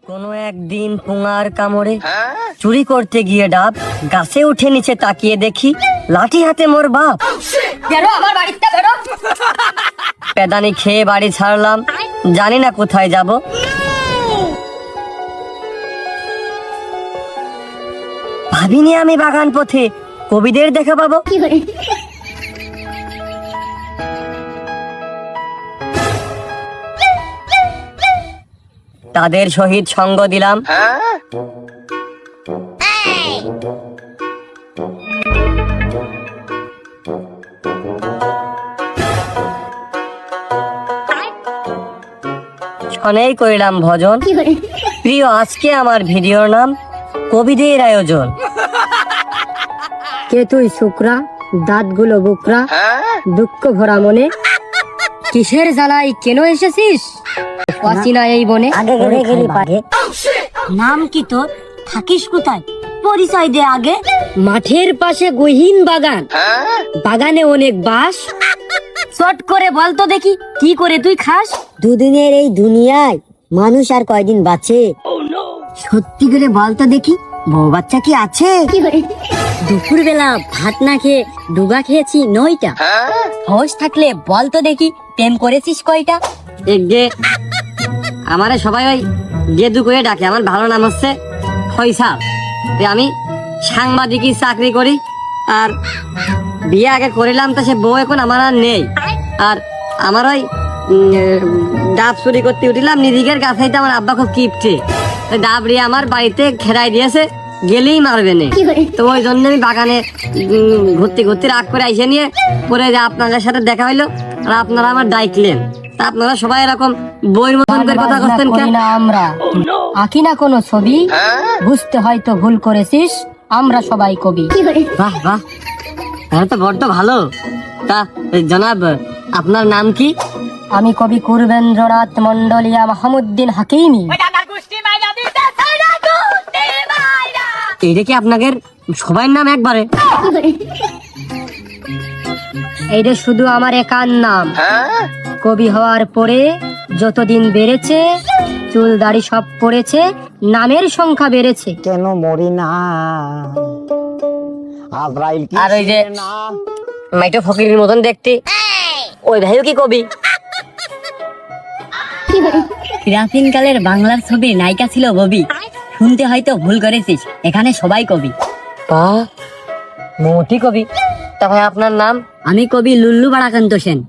কোনো একদিন পুঙার কামড়ে চুরি করতে গিয়ে ডাব গাছে উঠে নিচে তাকিয়ে দেখি লাঠি হাতে মোর বাপ। বেরো আমার বাড়িতে বেরো। পেদানি খেয়ে বাড়ি ছাড়লাম, জানি না কোথায় যাব। ভাবিনি আমি বাগান পথে কবিদের দেখা পাবো। তাদের সহিত সঙ্গ দিলাম। শনেই করিলাম ভজন। প্রিয়, আজকে আমার ভিডিওর নাম কবিদের আয়োজন। কে তুই শুক্রা, দাঁতগুলো বুকরা, দুঃখ ভরা মনে, কিসের জ্বালাই কেন এসেছিস অচিনা এই বনে? নাম কি তোর, থাকিস কোথায়, পরিচয় দে আগে। মাঠের পাশে গহীন বাগান, বাগানে অনেক বাস, চট করে বলতো দেখি কি করে তুই খাস? দুদিনের এই দুনিয়ায় মানুষ আর কয়দিন বাঁচে? সত্যি করে বলতো দেখি বউ বাচ্চা কি আছে? দুপুর বেলা ভাত না খেয়ে ডুগা খেয়েছি 9টা। হোশ থাকলে বলতো দেখি প্রেম করেছিস কয়টা? গে আমারে সবাই ওই গেদু করে ডাকে, আমার ভালো নাম হচ্ছে ফয়সাল। আমি সাংবাদিকি চাকরি করি, আর বিয়ে আগে করিলাম, তো সে বউ এখন আমার আর নেই। আর আমার ওই ডাব চুরি করতে উঠিলাম নিরিগের গাছাইতে, আমার আব্বা খুব কিপটে, ডাব রিয়ে আমার বাড়িতে খেরাই দিয়েছে, গেলেই মারবে না। তো ওই জন্য আমি বাগানে ঘুরতে ঘুরতে রাগ করে আইসে নিয়ে পরে যে আপনাদের সাথে দেখা হইলো, আর আপনারা আমার ডাইকলেন। তা আপনারা সবাই এরকম বইয়ের মতন করে কথা করতেন কেন? আমরা আঁকি না কোনো ছবি, বুঝতে হয়তো ভুল করেছিস, আমরা সবাই কবি। বাহ বাহ, তাহলে তো বড্ড ভালো। তা জনাব, আপনার নাম কি? আমি কবি কুরবেন্দ্রনাথ মন্ডলিয়া মাহমুদ্দিন হাকিমি। এইটা কি আপনাদের সবার নাম একবারে? এইটা শুধু আমার একার নাম। কবি হওয়ার পরে যতদিন বেড়েছে, চুল দাড়ি সব পড়েছে, নামের সংখ্যা বেড়েছে। কেন মরি না আজরাইল কি আর ওই যে মাইটো ফকিরের মতন দেখতে, ওই ভাইও কি কবি? প্রাচীনকালের বাংলার ছবি নায়িকা ছিল ববি। শুনতে হয়তো ভুল করেছিস, এখানে সবাই কবি। মোটি কবি। তা ভাই আপনার নাম? আমি কবি লুল্লু বাড়াকান্ত সেন।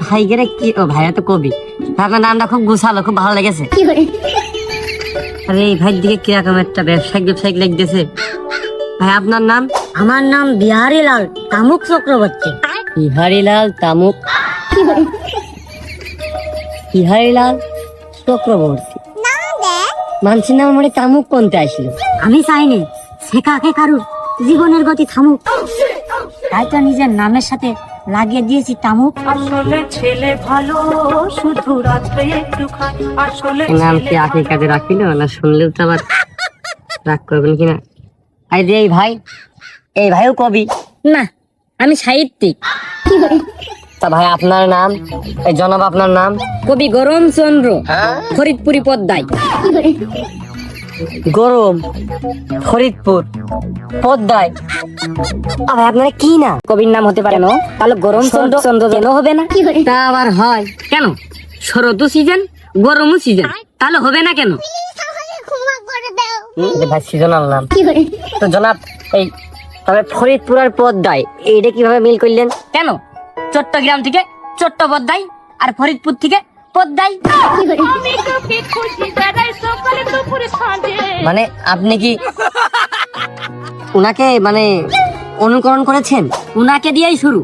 ভাই গেরে কি? ও ভাইয়া তো কবি। আপনার নামটা খুব গুছালো, খুব ভালো লেগেছে। আরে এই ভাইয়ের দিকে কিরকম একটা ব্যবসায়িক লাগতেছে। ভাই আপনার নাম? আমার নাম বিহারীলাল তামুক চক্রবর্তী। বিহারীলাল তামুক, বিহারীলাল চক্রবর্তী। মানসির নাম মানে তামুক কোনতে আসলো? আমি চাইনি সে কাকে কারুর জীবনের গতি থামুক, তাই তো নিজের নামের সাথে লাগিয়ে দিয়েছি তামুক। আসলে ছেলে ভালো, শুধু রাত্রে একটু খায়। আসলে নাম কি আখের কাজে রাখিল না? শুনলেও তো আবার রাগ করবেন কিনা। আই যে এই ভাইও কবি? না, আমি সাহিত্যিক। তা ভাই আপনার নাম? এই জনাব আপনার নাম? কবি গরম চন্দ্র ফরিদপুরি পদ্মায়। গরম ফরিদপুর পদ্মায়। ভাই আপনারা কি না? কবির নাম হতে পারে না, তাহলে গরম চন্দ্র কেন হবে না? তা আবার হয় কেন? শরৎ সিজন, গরম সিজন, তাহলে হবে না কেন? ভাই সিজনাল নাম তো জনাব। এই তবে ফরিদপুর আর পদ্মায় এইটা কিভাবে মিল করলেন? কেন? চট্টগ্রাম থেকে চট্টোপাধ্যায়, আর ফরিদপুর থেকে পদ্মায়। মানে আপনি কি উনাকে মানে অনুকরণ করেছেন? উনাকে দিয়েই শুরু,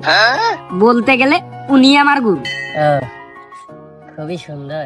বলতে গেলে উনি আমার গুরু। খুবই সুন্দর।